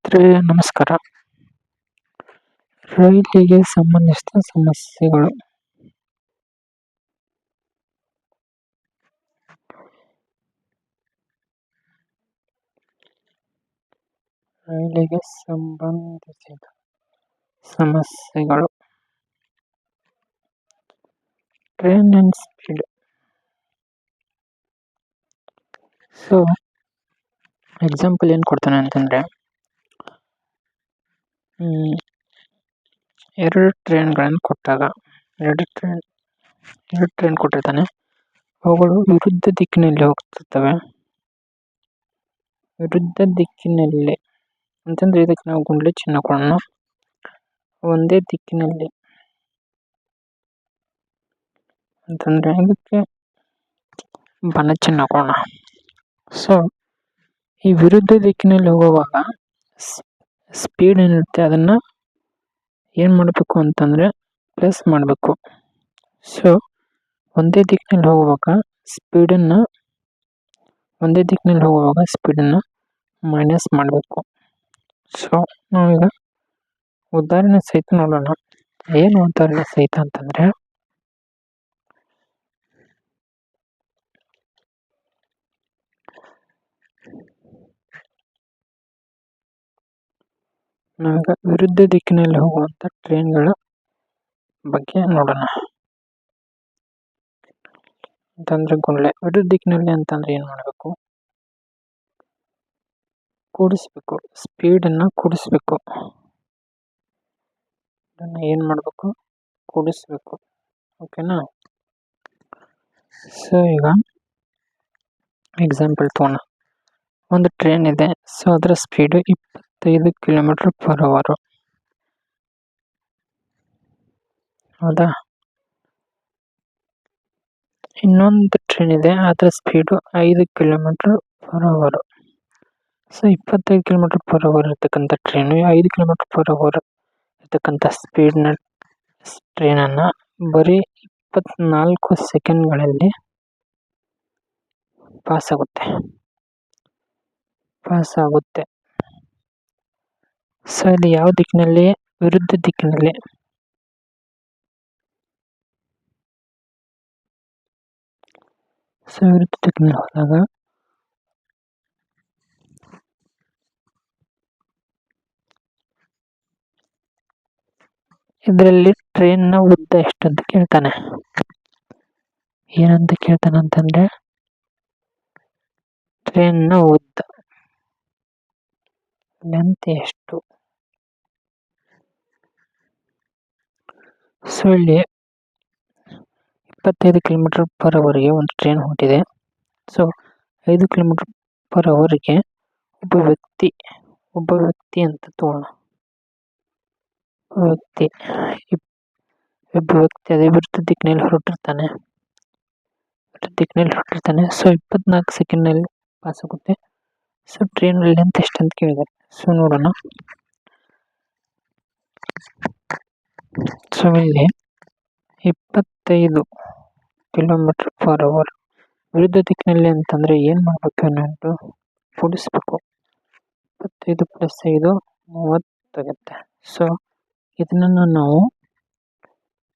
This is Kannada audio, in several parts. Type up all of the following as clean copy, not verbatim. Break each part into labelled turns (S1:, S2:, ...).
S1: ಸ್ನೇಹಿತರೆ ನಮಸ್ಕಾರ. ರೈಲಿಗೆ ಸಂಬಂಧಿಸಿದ ಸಮಸ್ಯೆಗಳು. ರೈಲಿಗೆ ಸಂಬಂಧಿಸಿದ ಸಮಸ್ಯೆಗಳು. Train and speed. So example ಏನು ಕೊಡ್ತಾನೆ ಅಂತಂದ್ರೆ, ಎರಡು ಟ್ರೈನ್ಗಳನ್ನು ಕೊಟ್ಟಾಗ ಎರಡು ಟ್ರೈನ್ ಕೊಟ್ಟಿರ್ತಾನೆ. ಅವುಗಳು ವಿರುದ್ಧ ದಿಕ್ಕಿನಲ್ಲಿ ಹೋಗ್ತಿರ್ತವೆ. ವಿರುದ್ಧ ದಿಕ್ಕಿನಲ್ಲಿ ಅಂತಂದ್ರೆ ಇದಕ್ಕೆ ನಾವು ಗುಂಡ್ಲೆ ಚಿಹ್ನೆ ಕೊಡೋಣ. ಒಂದೇ ದಿಕ್ಕಿನಲ್ಲಿ ಅಂತಂದ್ರೆ ಇದಕ್ಕೆ ಬಣ ಚಿಹ್ನೆ ಕೊಡೋಣ. ಸೊ ಈ ವಿರುದ್ಧ ದಿಕ್ಕಿನಲ್ಲಿ ಹೋಗುವಾಗ ಸ್ಪೀಡ್ ಏನಿರುತ್ತೆ ಅದನ್ನ ಏನ್ ಮಾಡಬೇಕು ಅಂತಂದ್ರೆ ಪ್ಲಸ್ ಮಾಡಬೇಕು. ಸೊ ಒಂದೇ ದಿಕ್ಕಿನಲ್ಲಿ ಹೋಗುವಾಗ ಸ್ಪೀಡನ್ನ ಮೈನಸ್ ಮಾಡಬೇಕು. ಸೊ ನಾವೀಗ ಉದಾಹರಣೆ ಸಹಿತ ನೋಡೋಣ. ಏನು ಉದಾಹರಣೆ ಸಹಿತ ಅಂತಂದ್ರೆ, ನಾವೀಗ ವಿರುದ್ಧ ದಿಕ್ಕಿನಲ್ಲಿ ಹೋಗುವಂತ ಟ್ರೈನ್ಗಳ ಬಗ್ಗೆ ನೋಡೋಣ. ಅಂತಂದ್ರೆ ಗುಂಡ್ಲೆ ವಿರುದ್ಧ ದಿಕ್ಕಿನಲ್ಲಿ ಅಂತಂದ್ರೆ ಏನ್ ಮಾಡಬೇಕು, ಕೂಡಿಸ್ಬೇಕು, ಸ್ಪೀಡನ್ನ ಕೂಡಿಸ್ಬೇಕು. ಏನ್ ಮಾಡ್ಬೇಕು, ಕೂಡಿಸ್ಬೇಕು. ಓಕೆನಾ. ಸೊ ಈಗ ಎಕ್ಸಾಂಪಲ್ ತಗೋಣ. ಒಂದು ಟ್ರೈನ್ ಇದೆ. ಸೊ ಅದರ ಸ್ಪೀಡ್ 25 km/h. ಹೌದಾ. ಇನ್ನೊಂದು ಟ್ರೈನ್ ಇದೆ, ಅದರ ಸ್ಪೀಡ್ 5 km/h. ಸೊ 25 km/h ಇರ್ತಕ್ಕಂಥ ಟ್ರೈನ್ 5 km/h ಇರ್ತಕ್ಕಂಥ ಸ್ಪೀಡ್ನ ಟ್ರೈನನ್ನ ಬರೀ 24 ಸೆಕೆಂಡ್ಗಳಲ್ಲಿ ಪಾಸ್ ಆಗುತ್ತೆ. ಸೊ ಇದು ಯಾವ ದಿಕ್ಕಿನಲ್ಲಿ, ವಿರುದ್ಧ ದಿಕ್ಕಿನಲ್ಲಿ. ಸೊ ವಿರುದ್ಧ ದಿಕ್ಕಿನಲ್ಲಿ ಹೋದಾಗ ಇದರಲ್ಲಿ ಟ್ರೈನ್ ನ ಉದ್ದ ಎಷ್ಟು ಅಂತ ಕೇಳ್ತಾನೆ. ಏನಂತ ಕೇಳ್ತಾನೆ ಅಂತಂದ್ರೆ, ಟ್ರೈನ್ ನ ಉದ್ದ ಲೆಂತ್ ಎಷ್ಟು. ಸೊ ಇಲ್ಲಿ 25 km/h ಒಂದು ಟ್ರೈನ್ ಹೊಂಟಿದೆ. ಸೊ 5 km/h ಒಬ್ಬ ವ್ಯಕ್ತಿ ಅಂತ ತಗೋಣ. ಒಬ್ಬ ವ್ಯಕ್ತಿ ಅದೇ ವಿರುದ್ಧ ದಿಕ್ಕಿನಲ್ಲಿ ಹೊರಟಿರ್ತಾನೆ. ಸೊ 24 ಸೆಕೆಂಡ್ ಪಾಸ್ ಆಗುತ್ತೆ. ಸೊ ಟ್ರೈನ್ ಲೆಂತ್ ಎಷ್ಟು ಅಂತ ಕೇಳಿದ್ದಾರೆ. ಸೊ ನೋಡೋಣ. ಸೊ ಇಲ್ಲಿ 25 km/h ವಿರುದ್ಧ ದಿಕ್ಕಿನಲ್ಲಿ ಅಂತಂದ್ರೆ ಏನ್ ಮಾಡ್ಬೇಕು ಅನ್ನೋದು ಕೂಡಿಸ್ಬೇಕು. 25 + 5 30 ಆಗುತ್ತೆ. ಸೊ ಇದನ್ನ ನಾವು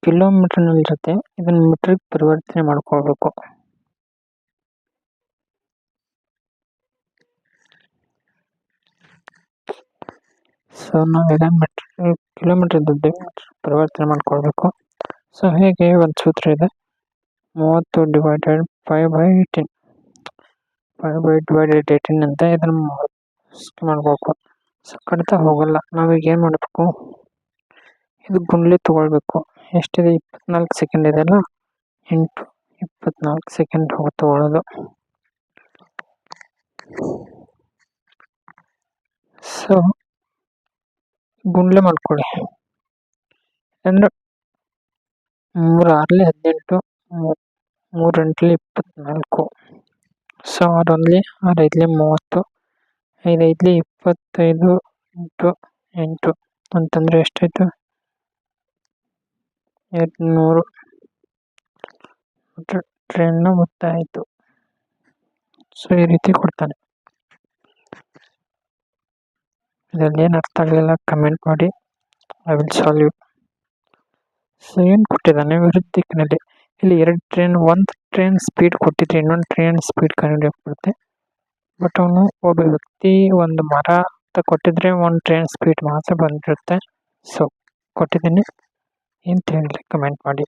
S1: ಕಿಲೋಮೀಟರ್ ನಲ್ಲಿ ಇರುತ್ತೆ, ಇದನ್ನ ಮೀಟರ್ ಪರಿವರ್ತನೆ ಮಾಡ್ಕೊಳ್ಬೇಕು. ಸೊ ನಾವೀಗ ಕಿಲೋಮೀಟರ್ ಇದ್ದದ್ದು ಪರಿವರ್ತನೆ ಮಾಡ್ಕೊಳ್ಬೇಕು. ಸೊ ಹೇಗೆ, ಒಂದು ಸೂತ್ರ ಇದೆ, 30 / 5/18 5/18 ಅಂತ ಇದನ್ನ ಮಾಡ್ಬೇಕು. ಸೊ ಕಡಿತ ಹೋಗಲ್ಲ. ನಾವೀಗ ಏನ್ ಮಾಡ್ಬೇಕು, ಇದು ಗುಂಡ್ಲೆ ತಗೊಳ್ಬೇಕು. ಎಷ್ಟಿದೆ, 24 ಸೆಕೆಂಡ್ ಇದೆಲ್ಲ, 24 ಸೆಕೆಂಡ್ ತಗೊಳ್ಳೋದು. ಸೊ ಗುಂಡ್ಲೆ ಮಾಡ್ಕೊಳ್ಳಿ. ಅಂದ್ರೆ 3 × 6 = 18, 3 × 8 = 24. ಸೊ 6 × 1 = 6, 5 × 5 = 25 × 8 ಅಂತಂದ್ರೆ ಎಷ್ಟಾಯ್ತು, 200 ಟ್ರೈನ್ ನ ಉದ್ದ ಆಯ್ತು. ಸೊ ಈ ರೀತಿ ಕೊಡ್ತಾನೆ. ಇದರಲ್ಲಿ ಏನು ಅರ್ಥ ಆಗಲಿಲ್ಲ ಕಮೆಂಟ್ ಮಾಡಿ, I will solve you. So ಏನು ಕೊಟ್ಟಿದ್ದಾನೆ ವಿರುದ್ಧ ದಿಕ್ಕಿನಲ್ಲಿ. ಇಲ್ಲಿ ಒಂದು ಟ್ರೈನ್ ಸ್ಪೀಡ್ ಕೊಟ್ಟಿದ್ರೆ ಇನ್ನೊಂದು ಟ್ರೈನ್ ಸ್ಪೀಡ್ ಕಂಡುಹಿಡಿಯಕ್ಕೆ ಬಟ್ ಅವನು ಒಬ್ಬ ವ್ಯಕ್ತಿ ಒಂದು ಮರ ಅಂತ ಕೊಟ್ಟಿದ್ರೆ ಒಂದು ಟ್ರೈನ್ ಸ್ಪೀಡ್ ಮಾತ್ರ ಬಂದಿರುತ್ತೆ. ಸೊ ಕೊಟ್ಟಿದ್ದೀನಿ, ಏನು ತಿಳಿಲಿ ಕಮೆಂಟ್ ಮಾಡಿ.